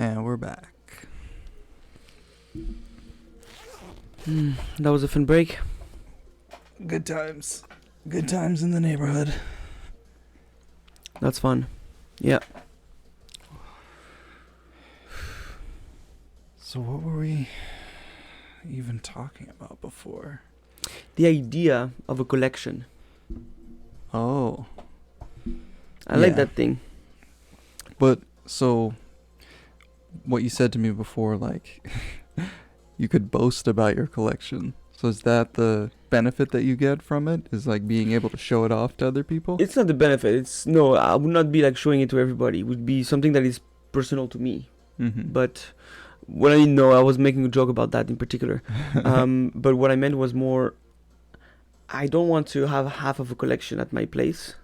And we're back. That was a fun break. Good times. Good times in the neighborhood. That's fun. Yeah. So what were we even talking about before? The idea of a collection. Oh. I like that thing. But, so, what you said to me before, like, you could boast about your collection. So is that the benefit that you get from it? Is, like, being able to show it off to other people? It's not the benefit. No, I would not be like showing it to everybody. It would be something that is personal to me. Mm-hmm. But what I know, I was making a joke about that in particular. But what I meant was more, I don't want to have half of a collection at my place.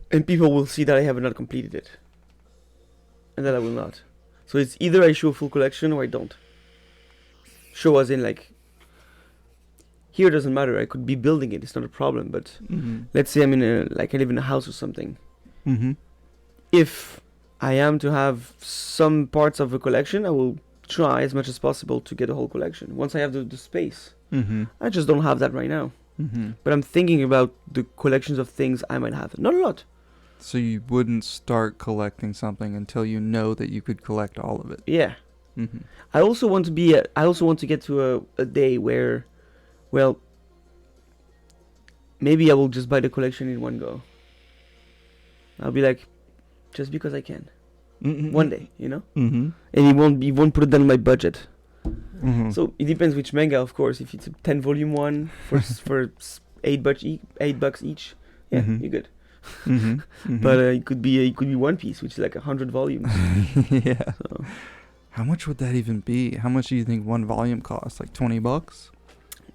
And people will see that I have not completed it. And that I will not. So it's either I show a full collection or I don't. Show as in like, here doesn't matter. I could be building it. It's not a problem. But let's say I live in a house or something. Mm-hmm. If I am to have some parts of a collection, I will try as much as possible to get a whole collection. Once I have the space. Mm-hmm. I just don't have that right now. Mm-hmm. But I'm thinking about the collections of things I might have. Not a lot. So you wouldn't start collecting something until you know that you could collect all of it. Yeah. Mm-hmm. I also want to get to a day where, well, maybe I will just buy the collection in one go. I'll be like, just because I can. Mm-hmm. One day, you know? Mm-hmm. And you won't put it down on my budget. Mm-hmm. So it depends which manga, of course. If it's a 10 volume one for $8 each, yeah, Mm-hmm. you're good. Mm-hmm. Mm-hmm. But it could be One Piece, which is like 100 volumes. Yeah. So. How much would that even be? How much do you think one volume costs? Like $20?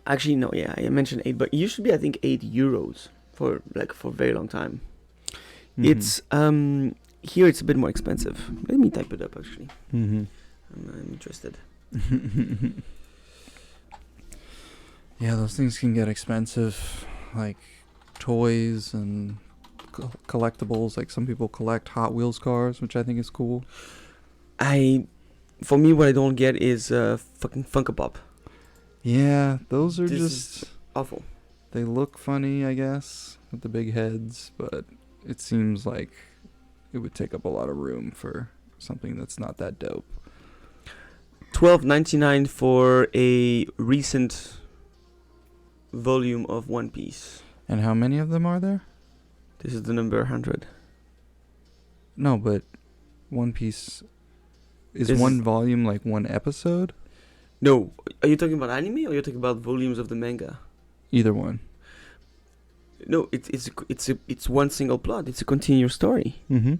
Actually, no. Yeah, I mentioned $8, but it used to be I think €8 for a very long time. Mm-hmm. It's here it's a bit more expensive. Let me type it up. Actually, Mm-hmm. I'm interested. Yeah, those things can get expensive, like toys and collectibles. Like some people collect Hot Wheels cars, which I think is cool. For me, what I don't get is fucking Funko Pop. Yeah, those are This just is awful. They look funny, I guess, with the big heads, but it seems like it would take up a lot of room for something that's not that dope. $12.99 for a recent volume of One Piece. And how many of them are there? This is the number 100. No, but One Piece is This one is- volume like one episode? No, are you talking about anime or are you talking about volumes of the manga? Either one. No, it's one single plot. It's a continuous story. Mm-hmm.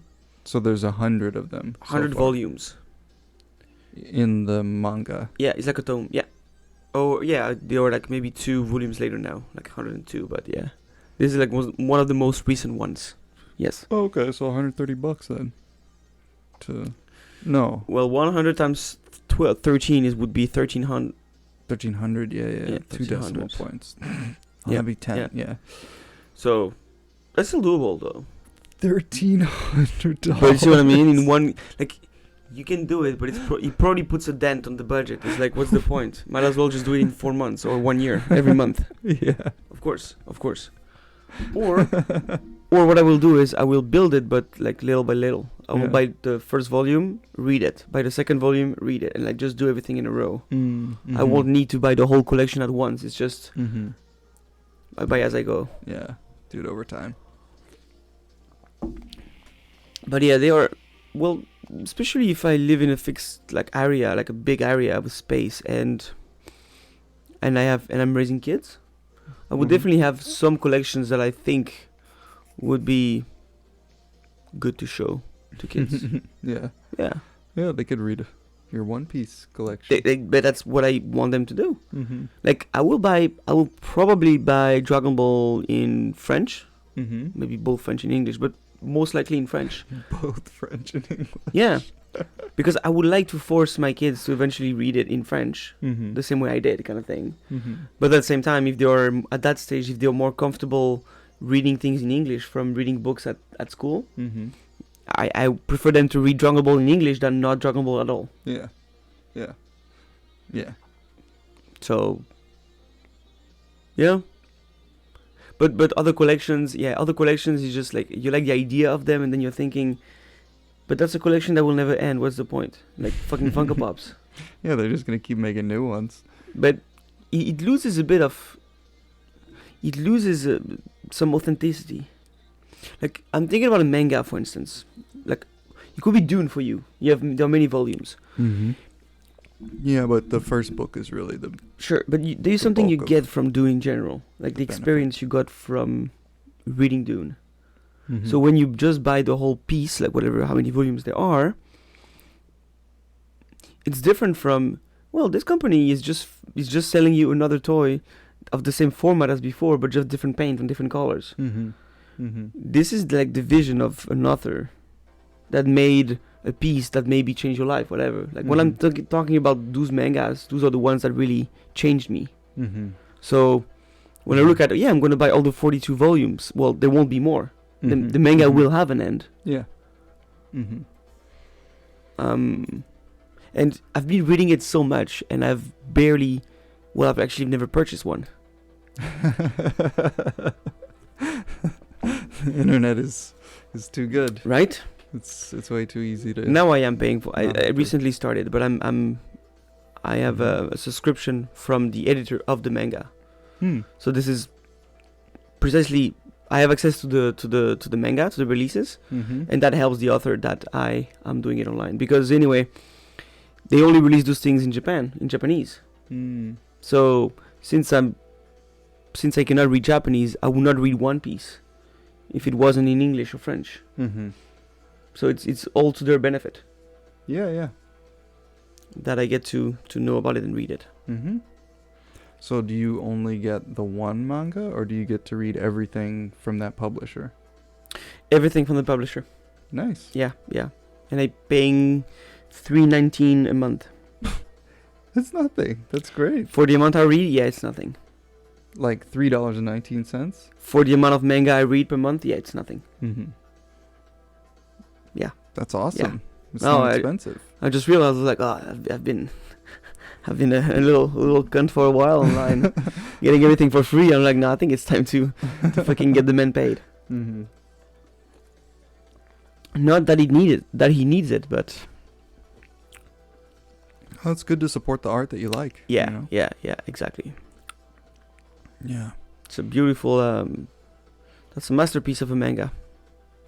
So there's 100 of them. 100 volumes. In the manga. Yeah, it's like a tome. Yeah. Oh, yeah, there are like maybe 2 volumes later now, like 102. But yeah, this is like one of the most recent ones. Yes. Oh, okay, so $130 then. No. Well, 100 times 13 would be 1300. 1,300, yeah. 2 decimal 1300. points. Yeah, That'd be 10, yeah. yeah. So that's still doable though. $1,300. But you see what I mean? In one, like, you can do it, but it probably puts a dent on the budget. It's like, what's the point? Might as well just do it in 4 months or 1 year, every month. Yeah. Of course. Or what I will do is I will build it, but like little by little. I will buy the first volume, read it. Buy the second volume, read it, and like just do everything in a row. Mm-hmm. I won't need to buy the whole collection at once. It's just Mm-hmm. I buy as I go. Yeah, do it over time. But yeah, they are, well, especially if I live in a fixed like area, like a big area with space, and I'm raising kids. I would Mhm. definitely have some collections that I think would be good to show to kids. Yeah. Yeah, Yeah, they could read your One Piece collection. but that's what I want them to do. Mm-hmm. Like I will probably buy Dragon Ball in French, Mm-hmm. maybe both French and English, but most likely in French. Both French and English. Yeah, because I would like to force my kids to eventually read it in French, Mm-hmm. the same way I did, kind of thing. Mm-hmm. But at the same time, if they are at that stage, if they're more comfortable reading things in English from reading books at school, Mm-hmm. I prefer them to read Dragon Ball in English than not Dragon Ball at all. Yeah. Yeah. Yeah. So, yeah. But other collections, is just like you like the idea of them, and then you're thinking, but that's a collection that will never end. What's the point? Like fucking Funko Pops. Yeah, they're just gonna keep making new ones. But it loses a bit of. It loses some authenticity. Like I'm thinking about a manga, for instance. Like it could be Dune for you. There are many volumes. Mm-hmm. Yeah, but the first book is really the Sure, but there's something you bulk of get from Dune in general, like the benefit. experience you got from reading Dune. Mhm. So when you just buy the whole piece, like whatever, how many volumes there are, it's different from, well, this company is just selling you another toy of the same format as before, but just different paint and different colors. Mhm. Mhm. This is like the vision of an author that made a piece that maybe changed your life, whatever. Like when I'm talking about those mangas, those are the ones that really changed me. Mhm. So when I look at it, I'm going to buy all the 42 volumes. Well, there won't be more. Mhm. The manga Mhm. will have an end. Yeah. Mhm. And I've been reading it so much, and I've actually never purchased one. The internet is too good. Right? It's way too easy to. Now I am paying for. I Not recently started, but I have a subscription from the editor of the manga. So this is precisely, I have access to the manga, to the releases, Mhm. and that helps the author that I am doing it online, because anyway, they only release those things in Japan, in Japanese. Mm. So since I cannot read Japanese, I would not read One Piece if it wasn't in English or French. Mhm. So it's all to their benefit Yeah. Yeah. that I get to know about it and read it. Mhm. So do you only get the one manga, or do you get to read everything from that publisher? Everything from the publisher. Nice. Yeah. And I'm paying $3.19 a month. It's nothing. That's great. For the amount I read, yeah, it's nothing. Like $3.19. For the amount of manga I read per month, yeah, it's nothing. Mhm. Yeah. That's awesome. It's No, not expensive. I just realized, like, I've been a little cunt for a while online, getting everything for free. I'm like, no, I think it's time to fucking get the man paid. Mhm. Not that he needs it, but Well, it's good to support the art that you like. yeah, You know? yeah, exactly. Yeah. It's a beautiful, that's a masterpiece of a manga,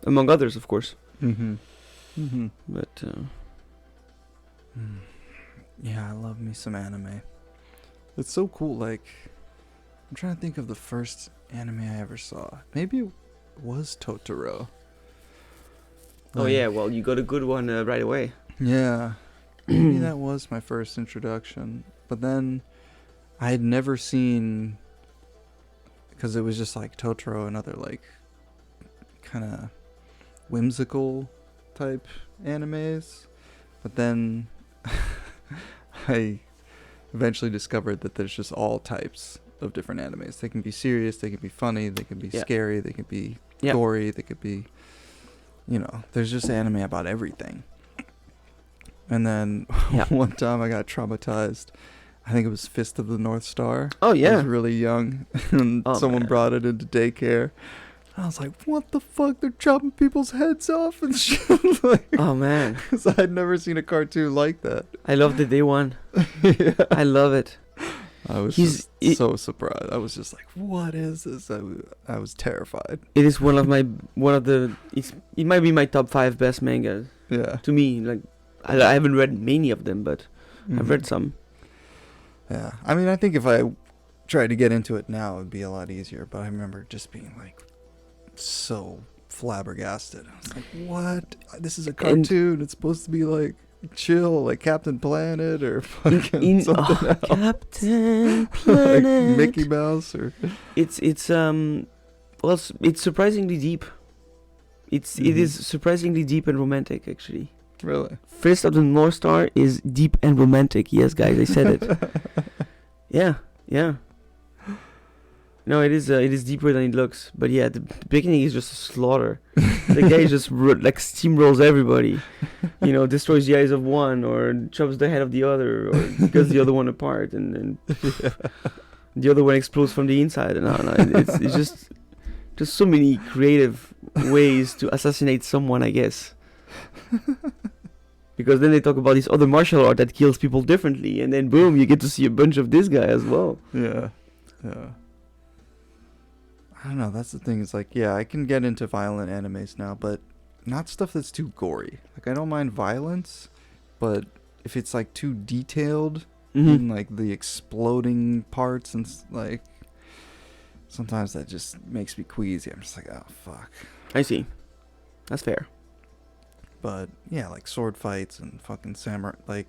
among others, of course. Mhm. Mhm. But Yeah, I love me some anime. It's so cool. Like, I'm trying to think of the first anime I ever saw. Maybe it was Totoro. oh Like, yeah, well, you got a good one right away. Yeah. Maybe that was my first introduction. But then I had never seen, because it was just like Totoro and other like kind of whimsical type animes. But then I eventually discovered that there's just all types of different animes. They can be serious, they can be funny, they can be Yeah. scary, they can be Yeah. gory, they could be, there's just anime about everything. And then Yeah. one time I got traumatized. I think it was Fist of the North Star. Oh I yeah. was really young, and Oh, someone man. brought it into daycare. I was like, what the fuck? They're chopping people's heads off and shit. Like, Oh man, 'cause I'd never seen a cartoon like that. I love the day one. Yeah. I love it. I was He's- just so surprised. I was just like, what is this? I was terrified. It is one of the. It might be my top 5 best mangas Yeah. to me. Like I haven't read many of them, but I've Mhm. read some. Yeah. I mean, I think if I tried to get into it now, it would be a lot easier. But I remember just being like so flabbergasted. I was like, what? This is a cartoon. It's supposed to be like chill, like Captain Planet or fucking something else. Captain Like Planet. Mickey Mouse or. It's surprisingly deep. It Mhm. is surprisingly deep and romantic, actually. Really? Fist of the North Star is deep and romantic. Yes, guys, I said it. Yeah. No, it is deeper than it looks. But yeah, the beginning is just a slaughter. The guy just like steamrolls everybody. You know, destroys the eyes of one, or chops the head of the other, or cuts the other one apart, and then the other one explodes from the inside. And no, it's just so many creative ways to assassinate someone, I guess. Because then they talk about this other martial art that kills people differently, and then boom, you get to see a bunch of this guy as well. Yeah. I don't know, that's the thing, it's like, yeah, I can get into violent animes now, but not stuff that's too gory. Like, I don't mind violence, but if it's like too detailed, in like the exploding parts and like, sometimes that just makes me queasy. I'm just like, oh fuck. I see. That's fair. But yeah, like sword fights and fucking Samurai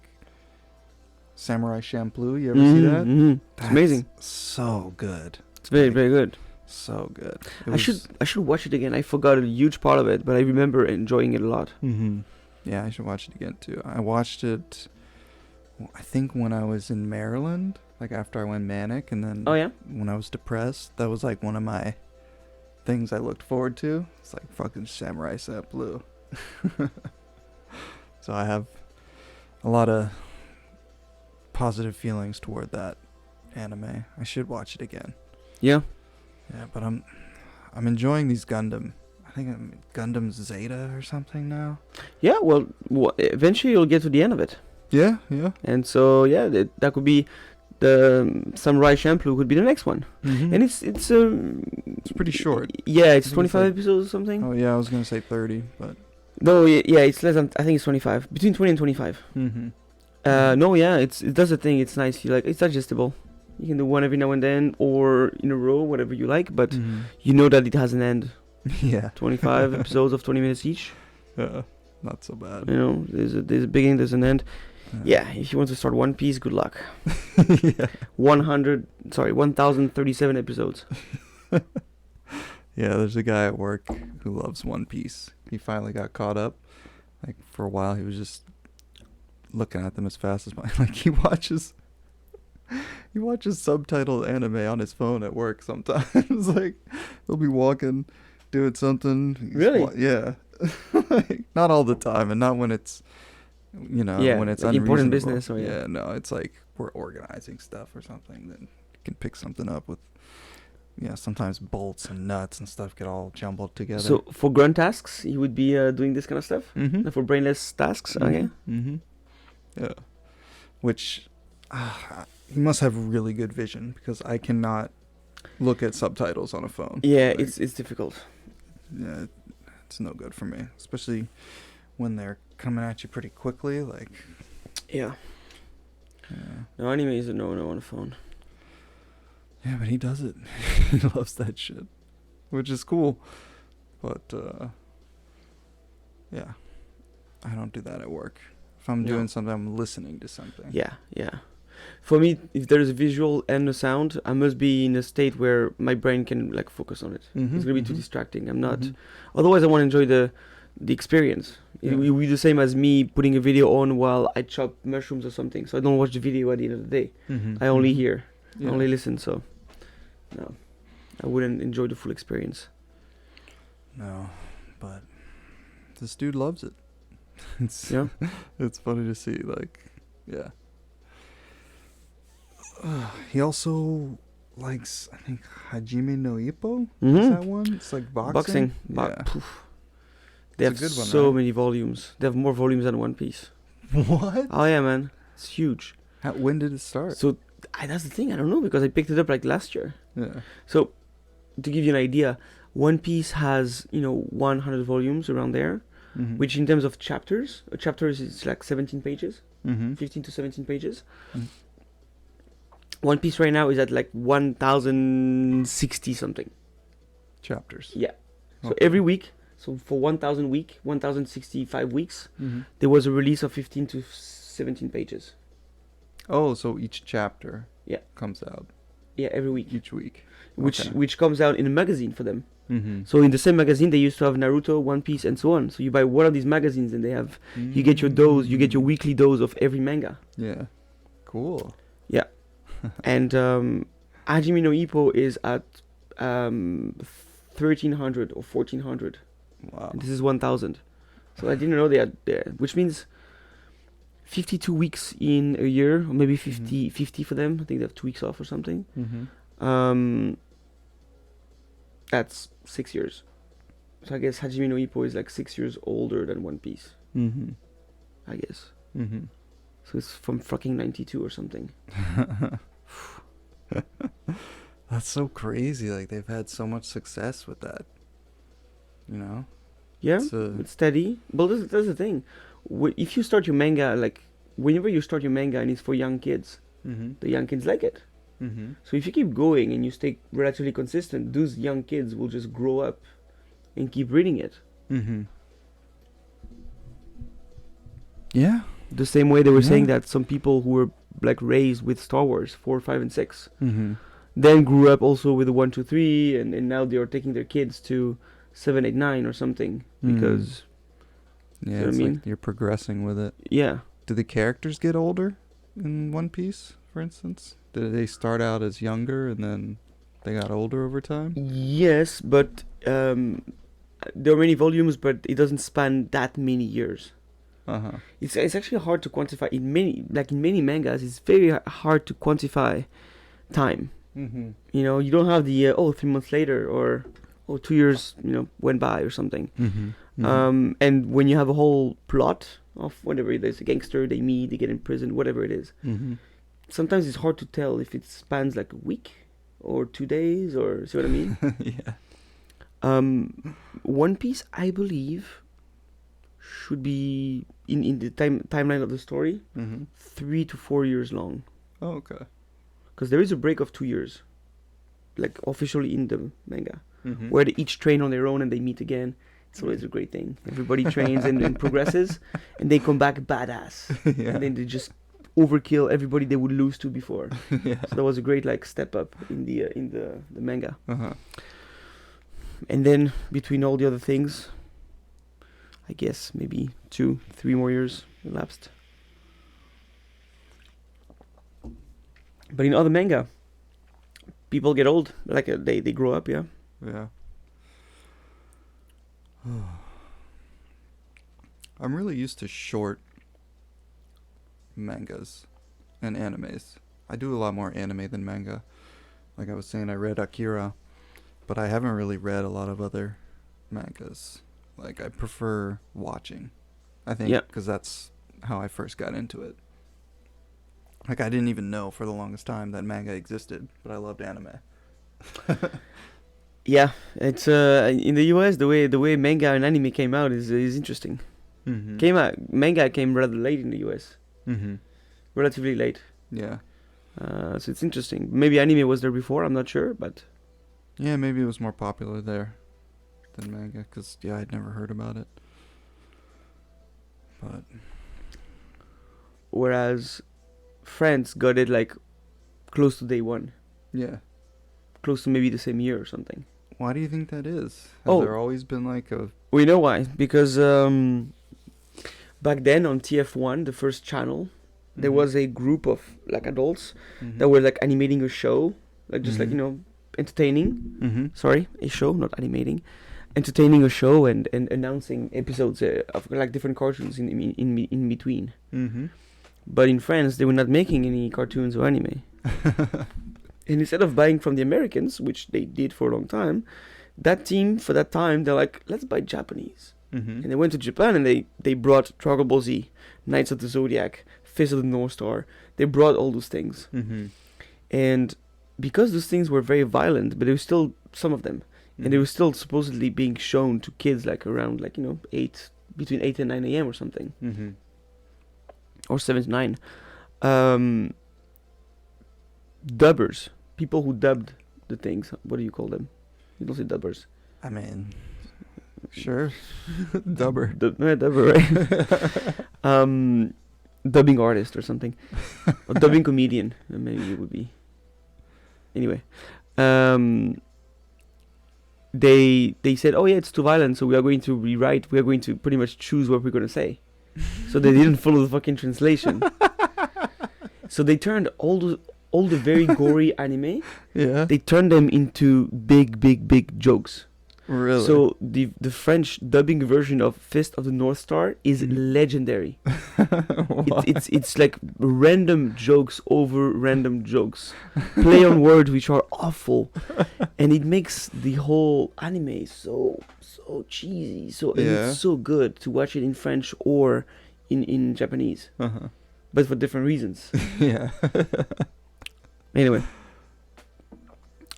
Champloo. You ever see that? It's That's amazing. So good. It's very, very good. So good. I should watch it again. I forgot a huge part of it, but I remember enjoying it a lot. Yeah, I should watch it again too. I watched it, I think when I was in Maryland, like after I went manic, and then Oh yeah. when I was depressed, that was like one of my things I looked forward to. It's like fucking Samurai Champloo. So I have a lot of positive feelings toward that anime. I should watch it again. Yeah. Yeah, but I'm enjoying these Gundam. I think I'm Gundam Zeta or something now. Yeah. Well, eventually you'll get to the end of it, Yeah. and so yeah, that could be the Samurai Champloo could be the next one, and it's pretty short. Yeah, it's I think it's 25 like- episodes or something. Oh yeah, I was gonna say 30, but No, yeah, it's less than. I think it's 25, between 20 and 25. No, yeah, it does the thing. It's nice. It's digestible. You can do one every now and then, or in a row, whatever you like. But you know that it has an end. Yeah, 25 episodes of 20 minutes each. not so bad. You know, there's a beginning, there's an end. Yeah, if you want to start One Piece, good luck. Yeah. 1037 episodes. Yeah, there's a guy at work who loves One Piece. He finally got caught up. Like for a while, he was just looking at them as fast as like he watches subtitled anime on his phone at work sometimes. Like he'll be walking, doing something. Really? Yeah. Like, not all the time, and not when it's when it's like important unreasonable. business. Or Yeah, no, it's like we're organizing stuff or something. Then you can pick something up with. Yeah, sometimes bolts and nuts and stuff get all jumbled together. So for grunt tasks, you would be doing this kind of stuff. Mm-hmm. For brainless tasks, okay. Mm-hmm. Yeah. Which, he must have really good vision because I cannot look at subtitles on a phone. Yeah, Like, it's difficult. Yeah, it's no good for me, especially when they're coming at you pretty quickly. Like, Yeah. yeah, No, anime is a no on the phone. yeah, but he does it. He loves that shit, which is cool. But yeah, I don't do that at work. If I'm No. doing something, I'm listening to something. Yeah. For me, if there's a visual and a sound, I must be in a state where my brain can like focus on it. Mm-hmm, It's gonna be too distracting. I'm not. Mhm. Otherwise, I want to enjoy the experience. Yeah. It will be the same as me putting a video on while I chop mushrooms or something. So I don't watch the video at the end of the day. Mhm. I only Mhm. hear, Yeah. I only listen. So no, I wouldn't enjoy the full experience. No, but this dude loves it. It's Yeah. it's funny to see. Like, yeah. He also likes, I think, Hajime no Ippo. Is that one? It's like boxing. Yeah. They It's have a good one, so right? many volumes. They have more volumes than One Piece. What? Oh yeah, man, it's huge. When did it start? So that's the thing. I don't know because I picked it up like last year. Yeah. So to give you an idea, One Piece has 100 volumes around there, Mm-hmm. which in terms of chapters, a chapter is like 17 pages, Mm-hmm. 15 to 17 pages. Mm. One Piece right now is at like 1060 something. Chapters. Yeah. So Okay. every week, so for 1065 weeks, Mm-hmm. there was a release of 15 to 17 pages. Oh, so each chapter. Yeah. Comes out Yeah, every week, each week. which Okay. which comes out in a magazine for them. Mm-hmm. So in the same magazine, they used to have Naruto, One Piece, and so on. So you buy one of these magazines, and they have you get your dose, you get your weekly dose of every manga. Yeah. Cool. And Hajime no Ippo is at 1300 or 1400. Wow. And this is 1000. So I didn't know they had there, which means 52 weeks in a year, or maybe 50 for them. I think they have 2 weeks off or something. That's 6 years. So I guess Hajime no Ippo is like 6 years older than One Piece. I guess. So it's from fucking 92 or something. That's so crazy. Like they've had so much success with that. You know? Yeah, It's it's steady. Well, that's the thing. If you start your manga, like whenever you start your manga and it's for young kids, the young kids like it. So if you keep going and you stay relatively consistent, those young kids will just grow up and keep reading it. Yeah. The same way they were saying that some people who were like raised with Star Wars 4, 5, and 6 then grew up also with the 1, 2, 3, and now they are taking their kids to 7, 8, 9 or something because yeah, you know it's what I mean? like you're progressing with it. Yeah. Do the characters get older in One Piece, for instance? Did they start out as younger and then they got older over time? Yes, but there are many volumes, but it doesn't span that many years. It's actually hard to quantify in many mangas. It's very hard to quantify time. You know, you don't have the 3 months later or 2 years went by or something. And when you have a whole plot of whatever there's a gangster, they meet, they get in prison, whatever it is. Sometimes it's hard to tell if it spans like a week or 2 days or see what I mean. Yeah. One Piece, I believe, should be in the timeline of the story 3 to 4 years long. Oh, okay. Because there is a break of 2 years, like officially in the manga, where they each train on their own and they meet again. It's always a great thing. Everybody trains and progresses, and they come back badass. Yeah. And then they just overkill everybody they would lose to before. Yeah. So that was a great like step up in the manga. And then between all the other things, I guess maybe 2, 3 more years elapsed. But in other manga, people get old, like they grow up, yeah. Yeah. I'm really used to short mangas and animes. I do a lot more anime than manga. Like I was saying, I read Akira, but I haven't really read a lot of other mangas. Like I prefer watching, I think, because that's how I first got into it. Like I didn't even know for the longest time that manga existed, but I loved anime. Yeah, it's in the US the way manga and anime came out is interesting. Manga came rather late in the US. Relatively late. Yeah. So it's interesting. Maybe anime was there before, I'm not sure, but yeah, maybe it was more popular there than manga, because I'd never heard about it. But whereas France got it like close to day one. Yeah. Close to maybe the same year or something. Why do you think that is? Has there always been like a... We know why. Because back then on TF1, the first channel, there was a group of like adults that were like animating a show. Like just like, entertaining. Sorry, a show, not animating. Entertaining a show and announcing episodes of like different cartoons in between. But in France, they were not making any cartoons or anime. And instead of buying from the Americans, which they did for a long time, that team, for that time, they're like, let's buy Japanese. And they went to Japan and they brought Dragon Ball Z, Knights of the Zodiac, Fist of the North Star. They brought all those things. And because those things were very violent, but there were still some of them. And they were still supposedly being shown to kids like around like, between 8 and 9 a.m. or something. Or 7 to 9. Dubbers. People who dubbed the things. What do you call them? You don't say dubbers. I mean, sure. Dubber. Dubber, right? Dubbing artist or something. Or dubbing comedian. Maybe it would be. Anyway. They said, oh yeah, it's too violent, so we are going to rewrite. We are going to pretty much choose what we're going to say. So they didn't follow the fucking translation. So they turned all all the very gory anime, Yeah. they turn them into big jokes. Really? So the French dubbing version of Fist of the North Star is Mhm. legendary. Why? It's like random jokes over random jokes, play on words which are awful, and it makes the whole anime so cheesy. So and Yeah. it's so good to watch it in French or in Japanese, Uh-huh. but for different reasons. Yeah. Anyway,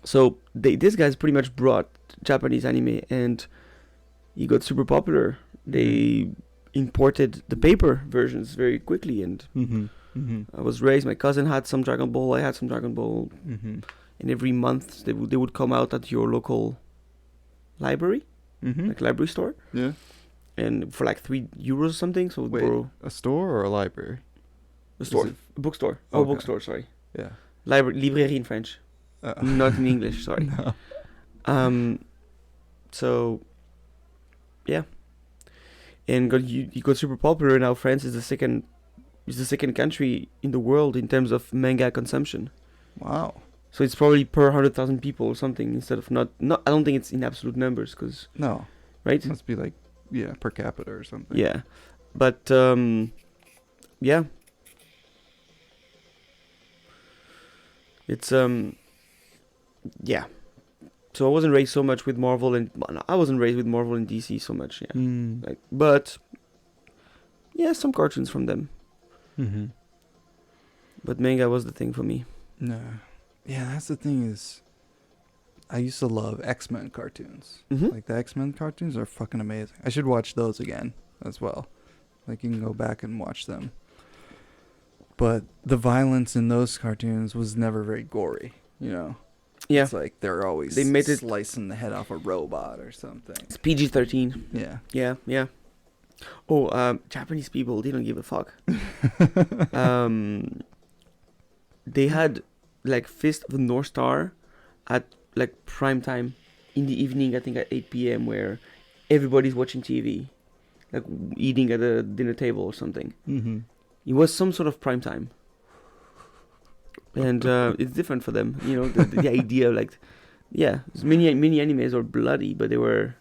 so this guy's pretty much brought Japanese anime, and he got super popular. They imported the paper versions very quickly, and Mm-hmm. Mm-hmm. I was raised. My cousin had some Dragon Ball. I had some Dragon Ball, Mm-hmm. and every month they would come out at your local library, Mm-hmm. like library store, Yeah. and for like €3 or something. So Wait, borrow a store or a library? a Is store, it- a bookstore. Oh, Okay. bookstore. Sorry, Yeah. librairie in French, not in English. Sorry. No. So yeah, and he got super popular. Now France is the second country in the world in terms of manga consumption. Wow. So it's probably per 100,000 people or something instead of not. I don't think it's in absolute numbers, cause No. right. Must be like, yeah, per capita or something. Yeah, but yeah, it's yeah. So I wasn't raised so much with Marvel, and I wasn't raised with Marvel and DC so much. Yeah, Mm. like, but yeah, some cartoons from them. Mm-hmm. But manga was the thing for me. No. Yeah, that's the thing is, I used to love X-Men cartoons. Mm-hmm. Like the X-Men cartoons are fucking amazing. I should watch those again as well. Like you can go back and watch them. But the violence in those cartoons was never very gory, you know. Yeah, It's like they're always They made it- slicing the head off a robot or something. it's PG-13. Yeah. Yeah. Oh, Japanese people, they don't give a fuck. They had like Fist of the North Star at like prime time in the evening, I think at 8 p.m., where everybody's watching TV, like eating at a dinner table or something. Mm-hmm. It was some sort of prime time. And it's different for them, you know, the idea of like, yeah, many animes are bloody, but they were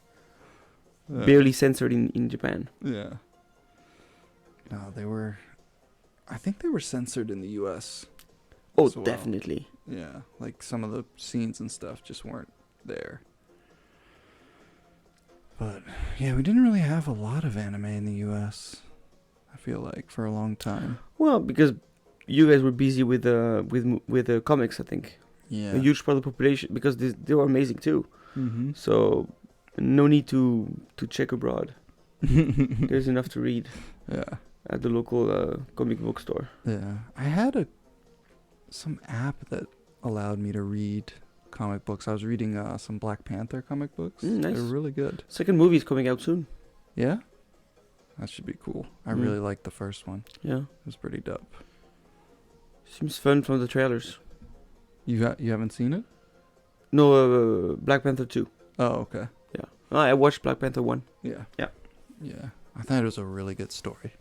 barely censored in Japan. Yeah. No, they were. I think they were censored in the U.S. Oh, as well. definitely. Yeah, like some of the scenes and stuff just weren't there. But yeah, we didn't really have a lot of anime in the U.S. I feel like for a long time. Well, because you guys were busy with comics, I think. Yeah. A huge part of the population, because they were amazing too. Mm-hmm. So no need to check abroad. There's enough to read Yeah. at the local comic book store. Yeah. I had some app that allowed me to read comic books. I was reading some Black Panther comic books. Nice. They're really good. Second movie is coming out soon. Yeah? That should be cool. I Mm. really liked the first one. Yeah, It was pretty dope. seems fun from the trailers. You haven't seen it? No, Black Panther 2. Oh, okay. Yeah, I watched Black Panther 1. Yeah. Yeah. Yeah. I thought it was a really good story.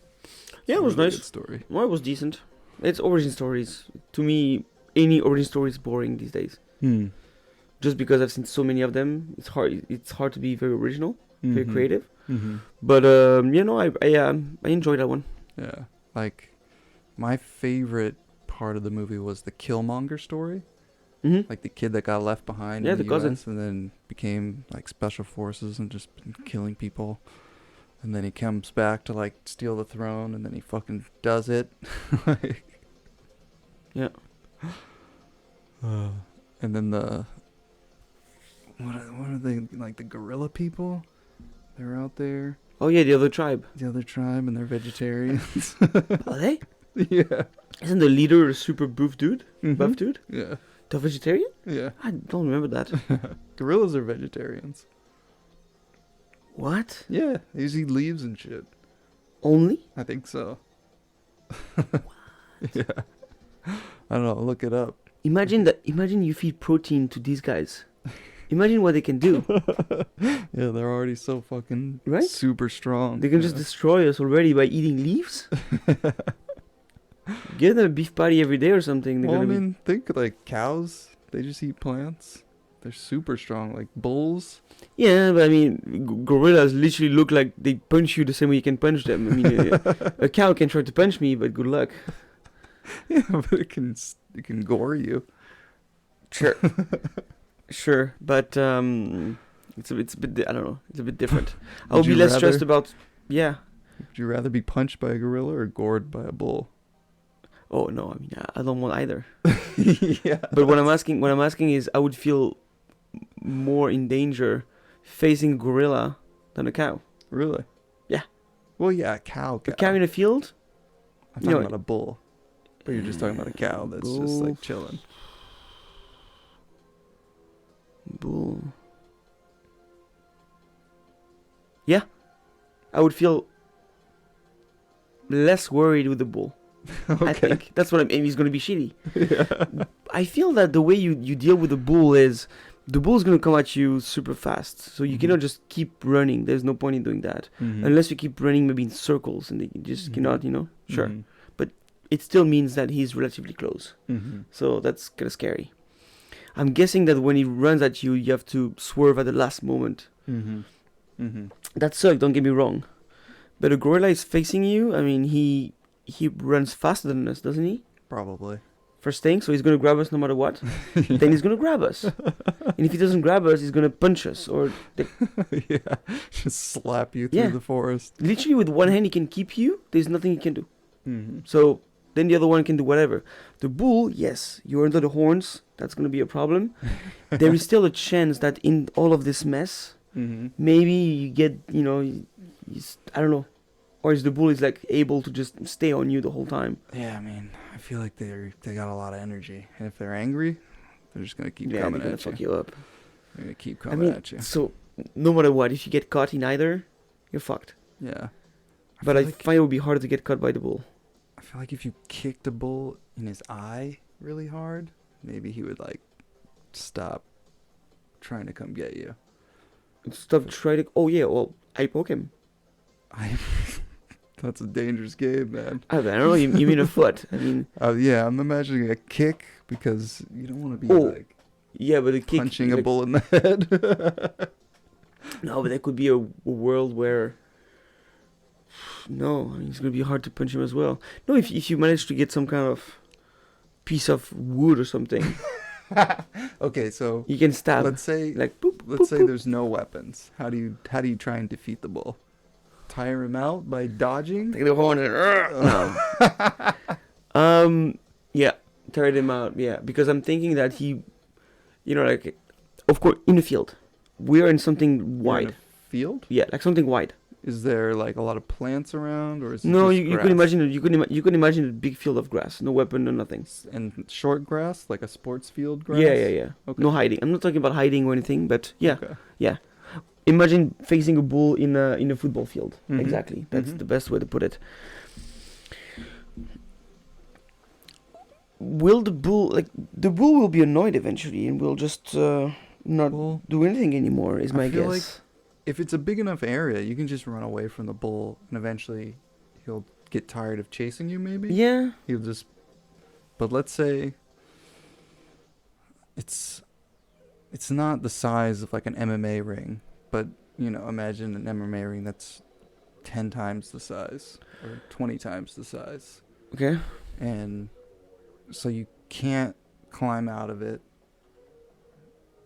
Yeah, it was Really nice. good story. Well, it was decent. It's origin stories. To me, any origin story is boring these days. Hmm. Just because I've seen so many of them, it's hard to be very original, very creative. Mm-hmm. But you know, I enjoyed that one. Yeah. Like, my favorite part of the movie was the Killmonger story. Mm-hmm. Like the kid that got left behind Yeah, in the the cousin. US and then became like special forces and just been killing people. And then he comes back to like steal the throne and then he fucking does it. Like, Yeah. and then what are they, like the gorilla people? They're out there. Oh yeah, the other tribe. The other tribe and they're vegetarians. Are they? Yeah. Isn't the leader a super buff dude? Mhm. Buff dude? Yeah. The vegetarian? Yeah. I don't remember that. Gorillas are vegetarians. What? Yeah. They just eat leaves and shit. Only? I think so. Yeah. I don't know. Look it up. Imagine you feed protein to these guys. Imagine what they can do. Yeah, they're already so fucking Right? super strong. They can just Yeah. destroy us already by eating leaves. Give them a beef patty every day or something. They're Well, I gonna be. mean, think like cows. They just eat plants. They're super strong. Like bulls. Yeah, but I mean, gorillas literally look like they punch you the same way you can punch them. I mean, a cow can try to punch me, but good luck. Yeah, but it can gore you. Sure, sure, but it's a bit. I don't know. It's a bit different. I would Would be you less rather- stressed about. Yeah. Would you rather be punched by a gorilla or gored by a bull? Oh no, I mean, I don't want either. Yeah. But what I'm asking is, I would feel more in danger facing a gorilla than a cow. Really? Yeah. Well, yeah, cow. A cow in a field? I'm you talking know- about a bull. But you're just talking about a cow that's just Bull. like chilling. Bull. Yeah, I would feel less worried with the bull. Okay. I think that's what I mean. He's gonna be shitty. Yeah. I feel that the way you deal with the bull is the bull's gonna come at you super fast. So you Mhm. cannot just keep running. There's no point in doing that. Mhm. Unless you keep running maybe in circles and you just Mhm. cannot, Sure. Mhm. It still means that he's relatively close. Mhm. So that's kind of scary. I'm guessing that when he runs at you, you have to swerve at the last moment. Mhm. Mhm. That sucks, don't get me wrong. But a gorilla is facing you. I mean, he runs faster than us, doesn't he? Probably. First thing, so he's gonna grab us no matter what. Then he's gonna grab us. And if he doesn't grab us, he's gonna punch us. Or Yeah. Just slap you through Yeah. the forest. literally with one hand he can keep you. There's nothing he can do. Mhm. So then the other one can do whatever. The bull, yes, you're under the horns. That's gonna be a problem. There is still a chance that in all of this mess, Mhm. maybe you get, I don't know. Or is the bull is like able to just stay on you the whole time? Yeah, I mean, I feel like they got a lot of energy, and if they're angry, they're just gonna keep Yeah, coming they're gonna at fuck you. you up. They're gonna keep I coming mean, at you. so no matter what, if you get caught in either, you're fucked. Yeah. But I feel like, find it would be harder to get caught by the bull. I feel like if you kicked a bull in his eye really hard, maybe he would like stop trying to come get you. Stop trying to. Oh yeah, well I poke him. I. That's a dangerous game, man. I don't know. You mean a foot? I mean, Yeah, I'm imagining a kick because you don't want to be Oh, like yeah, but a kick. punching a like- bull in the head. No, but there could be a world where. No, I mean, it's gonna be hard to punch him as well. No, if you manage to get some kind of piece of wood or something, Okay, so you can stab. let's say Like boop. let's boop, say boop. there's no weapons. How do you try and defeat the bull? Tire him out by dodging? Take the horn and. Yeah, tire him out. Yeah, because I'm thinking that he, like, of course, in the field, we're in something You're in wide. a field? Yeah, like something wide. Is there like a lot of plants around, or is it No, just you can grass? imagine you can imagine a big field of grass, no weapon, no nothing. And short grass, like a sports field grass? Yeah. Okay. No hiding. I'm not talking about hiding or anything, but yeah. Okay. Imagine facing a bull in a football field. Mhm. Exactly. That's Mhm. the best way to put it. Will the bull will be annoyed eventually and will just not Well, do anything anymore? Is I my feel guess. if it's a big enough area, you can just run away from the bull, and eventually he'll get tired of chasing you. Maybe Yeah. he'll just. But let's say it's not the size of like an MMA ring, but imagine an MMA ring that's 10 times the size or 20 times the size, Okay. and so you can't climb out of it,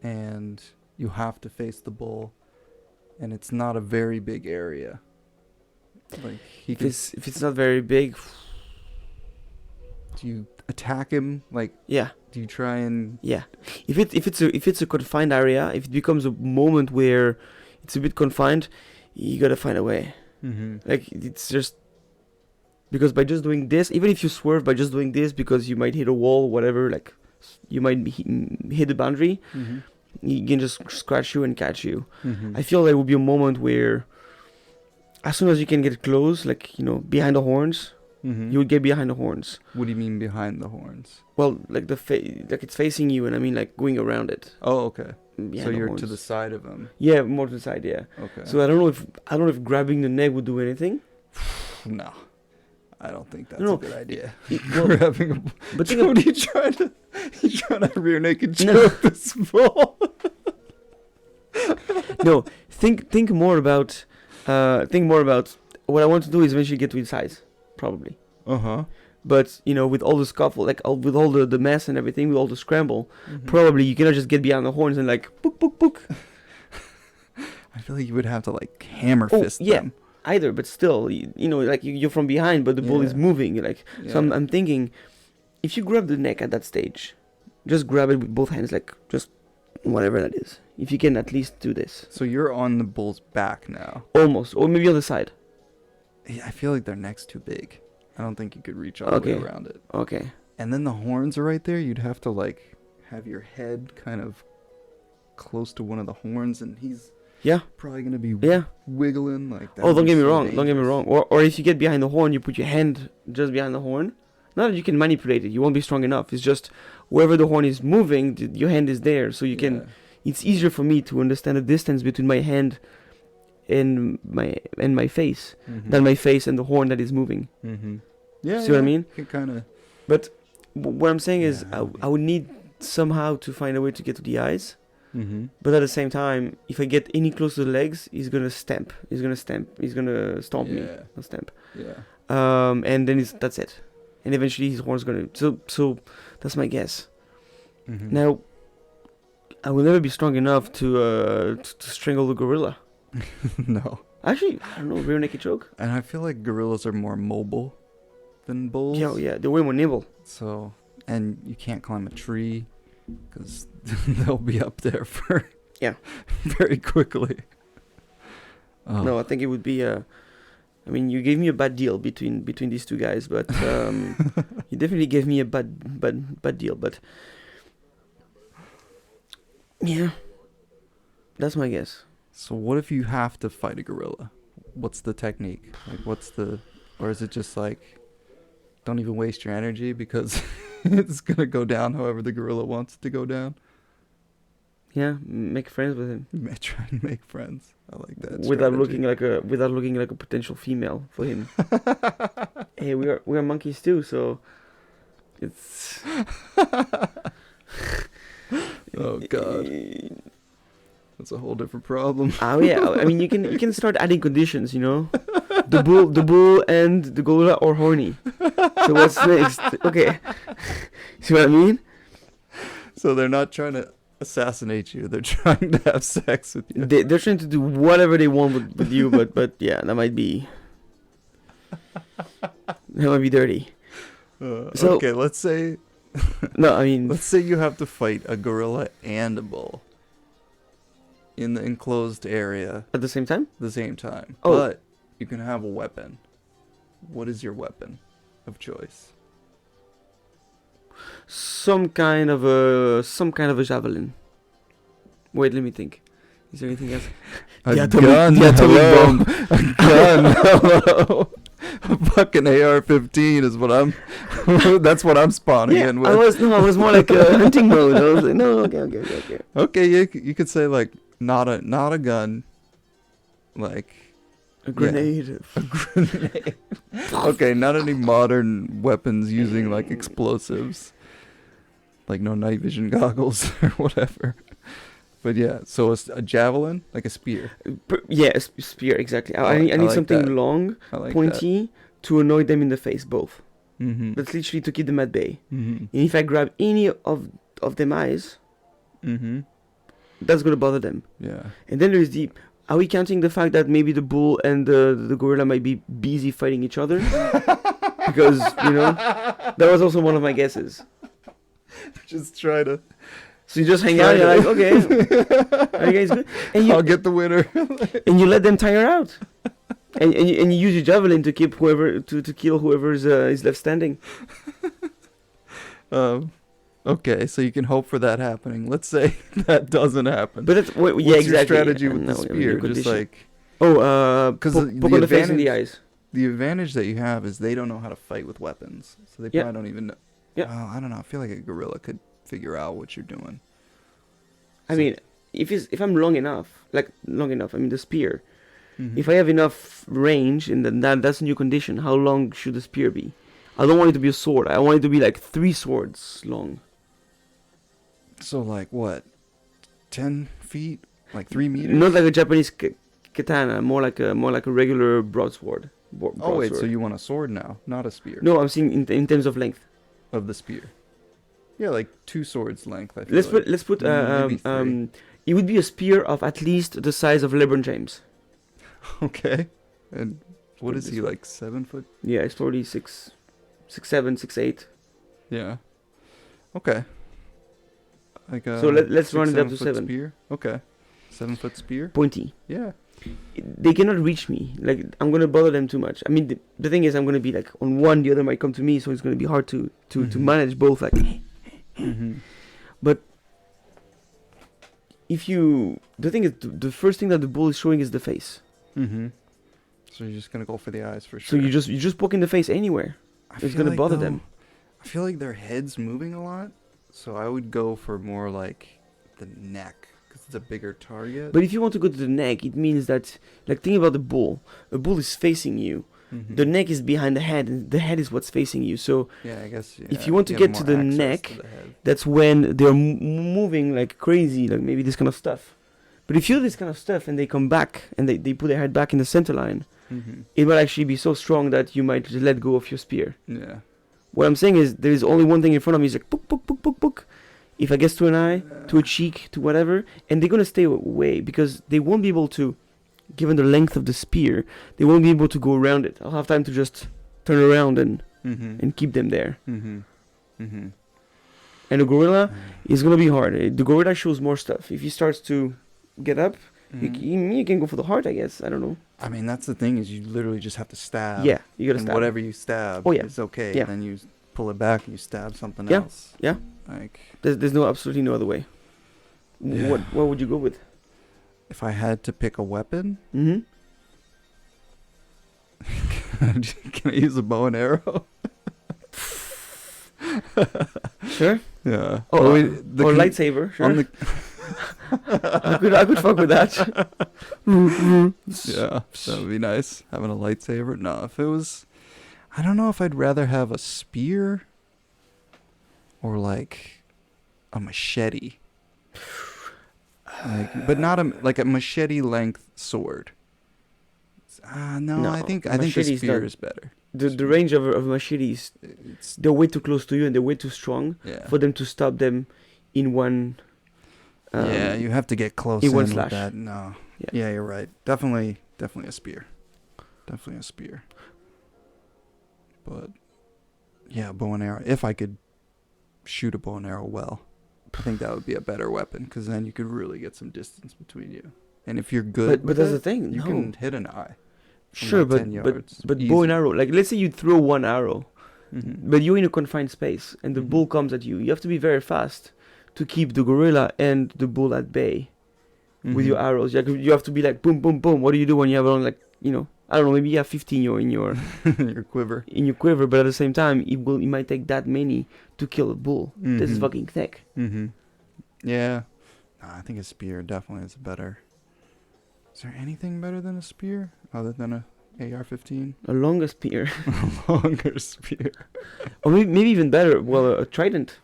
and you have to face the bull, and it's not a very big area. Like he can. If it's not very big, Do you attack him? Like, yeah. do you try and? Yeah, if it's a confined area, if it becomes a moment where it's a bit confined, you gotta find a way. Mm-hmm. Like it's just because by just doing this, even if you swerve by just doing this, because you might hit a wall, whatever, like you might hit the boundary, Mm-hmm. he can just scratch you and catch you. Mm-hmm. I feel there will be a moment where, as soon as you can get close, like behind the horns, Mm-hmm. you would get behind the horns. What do you mean behind the horns? Well, like like it's facing you, and I mean like going around it. Oh, okay. Behind So the you're horns. to the side of him. Yeah, more to the side. Yeah. Okay. So I don't know if grabbing the neck would do anything. No. I don't think that's No, a good idea. well, Grabbing a but think Dude, of, you trying to rear naked No. choke this ball? no, think more about what I want to do is eventually get to its size, probably. Uh-huh. But with all the scuffle, with all the mess and everything, with all the scramble, Mm-hmm. probably you cannot just get behind the horns and like book book book. I feel like you would have to like hammer Oh, fist yeah. them. Either, but still, like you're from behind, but the bull is Yeah. moving. Like Yeah. so, I'm thinking, if you grab the neck at that stage, just grab it with both hands, like just whatever that is. If you can at least do this, So you're on the bull's back now. almost, or maybe on the side. Yeah, I feel like their neck's too big. I don't think you could reach all the way Okay. around it. Okay. And then the horns are right there. You'd have to like have your head kind of close to one of the horns, and he's Yeah. probably gonna be Yeah. wiggling like that. Oh, don't would be get me so wrong. Don't get me dangerous. wrong. Or if you get behind the horn, you put your hand just behind the horn. Not that you can manipulate it. You won't be strong enough. It's just wherever the horn is moving, your hand is there, so you can. Yeah. It's easier for me to understand the distance between my hand and my face Mhm. than my face and the horn that is moving. Mm-hmm. Yeah. See what I mean? You can kind of. But what I'm saying is, Yeah, I would need somehow to find a way to get to the eyes. Mm-hmm. But at the same time, if I get any close to the legs, he's gonna stamp. He's gonna stomp me. Yeah. Not stamp. Yeah. And then that's it. And eventually his horn's gonna. So that's my guess. Mm-hmm. Now, I will never be strong enough to strangle the gorilla. No. Actually, I don't know, rear naked choke. And I feel like gorillas are more mobile than bulls. Yeah, they're way more nimble. So, and you can't climb a tree because they'll be up there for Yeah. very quickly. Oh. No, I think it would be. I mean, you gave me a bad deal between these two guys, but you definitely gave me a bad deal. But yeah, that's my guess. So what if you have to fight a gorilla? What's the technique? Like, or is it just like, don't even waste your energy because it's gonna go down however the gorilla wants it to go down? Yeah, make friends with him Try and make friends. I like that. without strategy. looking like a potential female for him. Hey, we are monkeys too, so it's. Oh God, that's a whole different problem. Oh yeah, I mean you can start adding conditions, The bull and the gorilla are horny. So what's next? Okay, see what I mean? So they're not trying to assassinate you. They're trying to have sex with you. They're trying to do whatever they want with you, but yeah, that might be dirty. So- Okay, let's say No, I mean you have to fight a gorilla and a bull in the enclosed area at the same time. at the same time. Oh. But you can have a weapon. What is your weapon of choice? Some kind of a javelin. Wait, let me think. Is there anything else? A The atomic- gun. the atomic hello. bomb. A gun. Hello. A fucking AR-15 is what I'm. That's what I'm spawning Yeah, in with. I was more like hunting mode. I was like, no, okay. Okay, you could say like not a gun, like A grenade. a grenade. Okay, not any modern weapons using like explosives, like no night vision goggles or whatever. But yeah, so a javelin, like a spear. Yeah, a spear, exactly. I I need like something that. long, I like pointy, to annoy them in the face, both. that. Mm-hmm. That's literally to keep them at bay. Mm-hmm. And if I grab any of them eyes, Mm-hmm. that's gonna bother them. Yeah. And then there's the. Are we counting the fact that maybe the bull and the gorilla might be busy fighting each other? Because that was also one of my guesses. Just try to. So you just hang out, and you're like, okay, are you guys good? And I'll get the winner. you let them tire out, and you use your javelin to keep to kill whoever is left standing. Okay, so you can hope for that happening. Let's say that doesn't happen. But it's, yeah, What's your exactly. strategy with the No, spear? good Just condition. like 'Cause poke on the face and the eyes. the advantage that you have is they don't know how to fight with weapons, so they Yeah. probably don't even know. Yeah. Oh, I don't know. I feel like a gorilla could figure out what you're doing. I mean, if I'm long enough, I mean the spear, Mhm. If I have enough range, and then that's a new condition, how long should the spear be? I don't want it to be a sword. I want it to be like 3 swords long. So like what? 10 feet? Like 3 meters? Not like a Japanese katana, more like a regular broadsword. Oh wait, so broadsword. you want a sword now, not a spear? No, I'm saying in terms of length. Of the spear. Yeah, like 2 swords length. I feel Let's like. put let's put Maybe 3. it would be a spear of at least the size of LeBron James. Okay. And what put it is this he way. like 7 foot? Yeah, it's probably 6'7", 6'8". Yeah. Okay. Like a So let's run it up to 6, 7 foot 7. spear. Okay. 7 foot spear. Pointy. Yeah. They cannot reach me. Like, I'm gonna bother them too much. I mean, the thing is, I'm gonna be like on one, the other might come to me, so it's gonna be hard to Mhm. manage both. Like, Mm-hmm. if you, the thing is, the first thing that the bull is showing is the face. Mm-hmm. So you're just gonna go for the eyes for So sure. you just poke in the face anywhere. I It's feel gonna like, bother though, them. I feel like their head's moving a lot, so I would go for more like the neck because it's a bigger target. But if you want to go to the neck, it means that, like, think about the bull. A bull is facing you. Mhm. The neck is behind the head, and the head is what's facing you. So Yeah, I guess. if Yeah, you want to have get to more the access neck, to the head. that's when they're moving like crazy, like maybe this kind of stuff. But if you do this kind of stuff and they come back and they put their head back in the center line, Mhm. it will actually be so strong that you might just let go of your spear. Yeah. What I'm saying is there is only one thing in front of me. It's like poke, poke, poke, poke, poke. If I get to an eye, to a cheek, to whatever, and they're gonna stay away because they won't be able to, given the length of the spear, they won't be able to go around it. I'll have time to just turn around Mhm. and keep them there. Mhm. Mhm. And the gorilla is gonna be hard. The gorilla shows more stuff. If he starts to get up, Mhm. you can go for the heart, I guess. I don't know. I mean, that's the thing is you literally just have to stab. Yeah, you gotta and stab. whatever you stab Oh, yeah. is okay. Yeah. Then you pull it back and you stab something Yeah. else. Yeah. Like There's no absolutely no other way. Yeah. What would you go with? if I had to pick a weapon, Mm-hmm. can I use a bow and arrow? Sure. Yeah. Oh, wait, or lightsaber. Sure. on the I could fuck with that. Yeah, that would be nice. Having a lightsaber. No, if it was, I don't know if I'd rather have a spear or like a machete. Like, but not like a machete length sword. No, No, I think the machete's spear not- is better. The range of machetes, It's they're way too close to you and they're way too strong yeah. for them to stop them in one. Yeah, you have to get close in in one with slash. that. No. Yeah. Yeah, you're right. Definitely a spear. Definitely a spear. But yeah, bow and arrow. If I could shoot a bow and arrow well, I think that would be a better weapon because then you could really get some distance between you. And if you're good, But with that's it, the thing. you No. can hit an eye. from Sure, like 10 but yards, bow and easy. arrow. Like, let's say you throw one arrow, Mhm. but you're in a confined space and the Mhm. bull comes at you. You have to be very fast to keep the gorilla and the bull at bay with your Mhm. arrows. You have to be like boom, boom, boom. What do you do when you have only like I don't know, maybe you have 15 in your your quiver. quiver, but at the same time it might take that many to kill a bull. This is Mhm. fucking thick. Mm-hmm. Yeah. Nah, I think a spear definitely is better. Is there anything better than a spear other than a AR-15? A longer spear, A longer spear. or maybe even better. Well, a trident,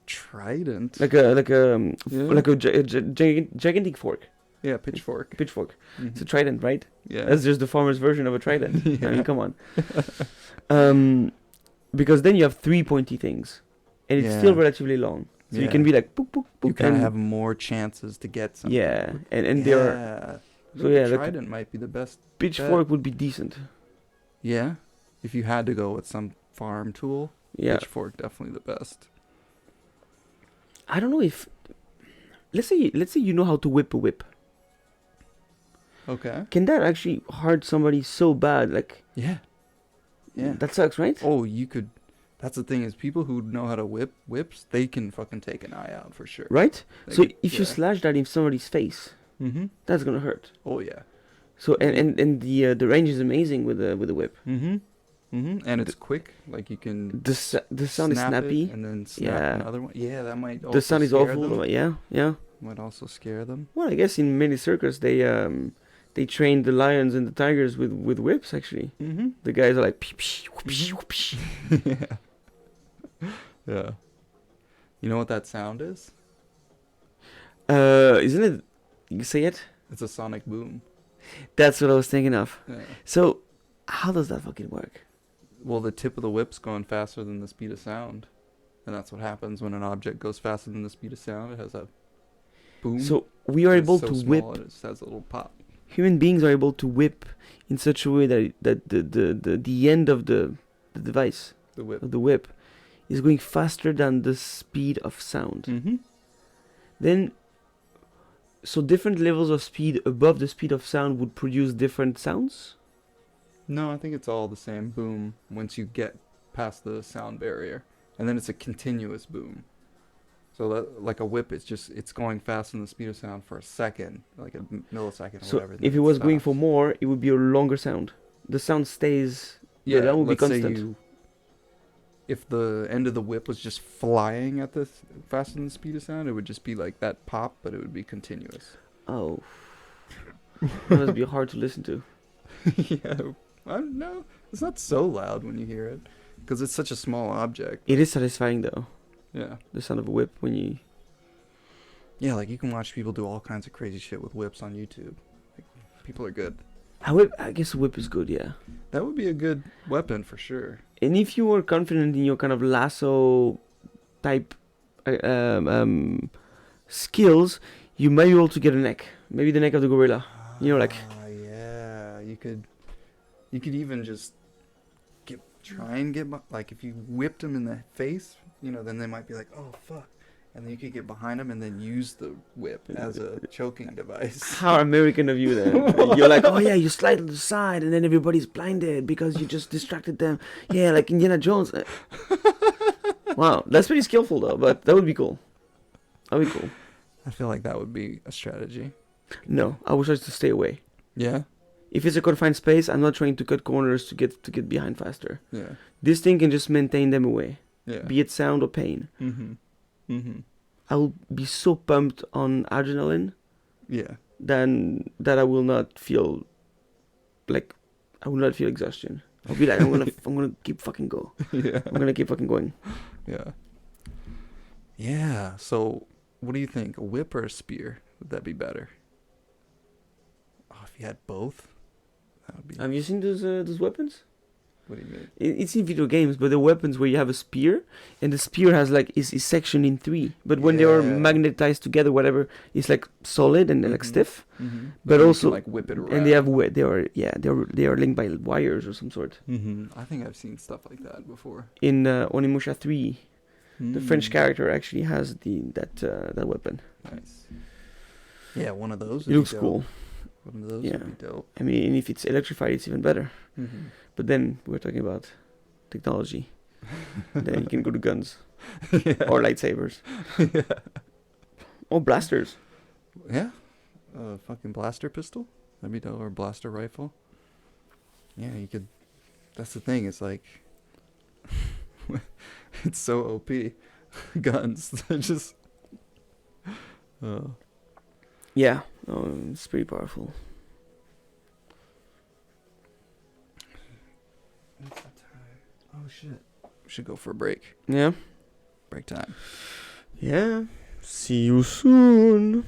Trident. like a Yeah. like a gigantic fork, Yeah, pitchfork. pitchfork. It's a Mhm. trident, right? Yeah. That's just the farmer's version of a trident. I Yeah. mean, come on. Because then you have 3 pointy things, and it's still Yeah. relatively long, so you Yeah. can be like boop boop boop. You kind of and- have more chances to get something. yeah, and they are yeah. so yeah. The Trident might be the best. pitchfork would be decent. Yeah. If you had to go with some farm tool, Yeah, pitchfork definitely the best. I don't know if let's say you know how to whip a whip. Okay. Can that actually hurt somebody so bad? Like Yeah. Yeah. that sucks, right? Oh, you could. That's the thing is, people who know how to whip whips, they can fucking take an eye out for sure. Right. They So could- if you yeah. slash that in somebody's face, Mm-hmm. that's gonna hurt. Oh yeah. So and the range is amazing with the whip. Mm-hmm. Mm-hmm. And it's quick. Like you can. The sound is snap it snappy. and then snap Yeah. another one. Yeah, that might. The sound is scare awful. them. Yeah, yeah. Might also scare them. Well, I guess in many circus they they train the lions and the tigers with whips. Actually, Mm-hmm. the guys are like, "Psh, psh, whoosh, whoosh." Yeah. Yeah. You know what that sound is? Isn't it? You say it. It's a sonic boom. That's what I was thinking of. Yeah. So, how does that fucking work? Well, the tip of the whip's going faster than the speed of sound. And that's what happens when an object goes faster than the speed of sound. It has a boom. So we are It's able so to small, whip. it just has a little pop. Human beings are able to whip in such a way that the end of the device The whip. of the whip is going faster than the speed of sound. Mm-hmm. Then, so different levels of speed above the speed of sound would produce different sounds. No, I think it's all the same boom once you get past the sound barrier. And then it's a continuous boom. So that, like a whip, it's going faster than the speed of sound for a second, like a millisecond or So whatever. if it was going for more, it would be a longer sound. The sound stays. yeah, that would be let's say constant. if the end of the whip was just flying at the faster than the speed of sound, it would just be like that pop, but it would be continuous. Oh, that must be hard to listen to. Yeah, I don't know. It's not so loud when you hear it, because it's such a small object. It is satisfying though. Yeah. The sound of a whip when you. Yeah, like you can watch people do all kinds of crazy shit with whips on YouTube. Like, people are good. I guess a whip is good, yeah. That would be a good weapon for sure. And if you were confident in your kind of lasso type skills, you might be able to get a neck. Maybe the neck of the gorilla. You know, like. Yeah, you could even just try and get like if you whipped them in the face, then they might be like, oh fuck, and then you could get behind them and then use the whip as a choking device. How American of you then. You're like, oh yeah, you slide to the side and then everybody's blinded because you just distracted them. Yeah, like Indiana Jones. Wow, that's pretty skillful though, but that would be cool. That would be cool. I feel like that would be a strategy. No, I would try to stay away. Yeah. If it's a confined space, I'm not trying to cut corners to get behind faster. Yeah. This thing can just maintain them away, Yeah. be it sound or pain. Mm-hmm. Mm-hmm. I will be so pumped on adrenaline Yeah. that I will not feel exhaustion. I'll be like, I'm gonna keep fucking go. Yeah. I'm gonna keep fucking going. Yeah. Yeah. So, what do you think? A whip or a spear? Would that be better? Oh, if you had both, that would be. Have you seen those weapons? What do you mean? It's in video games, but the weapons where you have a spear, and the spear has like is sectioned in three. But when they are Yeah. magnetized together, whatever, it's like solid and like Mhm. stiff. Mm-hmm. But also- like whip it around. And they are linked by wires or some sort. Mm-hmm. I think I've seen stuff like that before. In Onimusha 3, the French Mm. character actually has that weapon. Nice. Yeah, one of those. It looks cool. One of those Yeah. would be dope. I mean, if it's electrified, it's even better. Mm-hmm. But then we're talking about technology. Then you can go to guns Yeah. or lightsabers Yeah. or blasters. Yeah. A fucking blaster pistol? That'd be dope. Or blaster rifle. Yeah, you could. That's the thing. It's like. It's so OP. Guns. They're just. Yeah, it's pretty powerful. What's the time? Oh shit. We should go for a break. Yeah. Break time. Yeah. See you soon.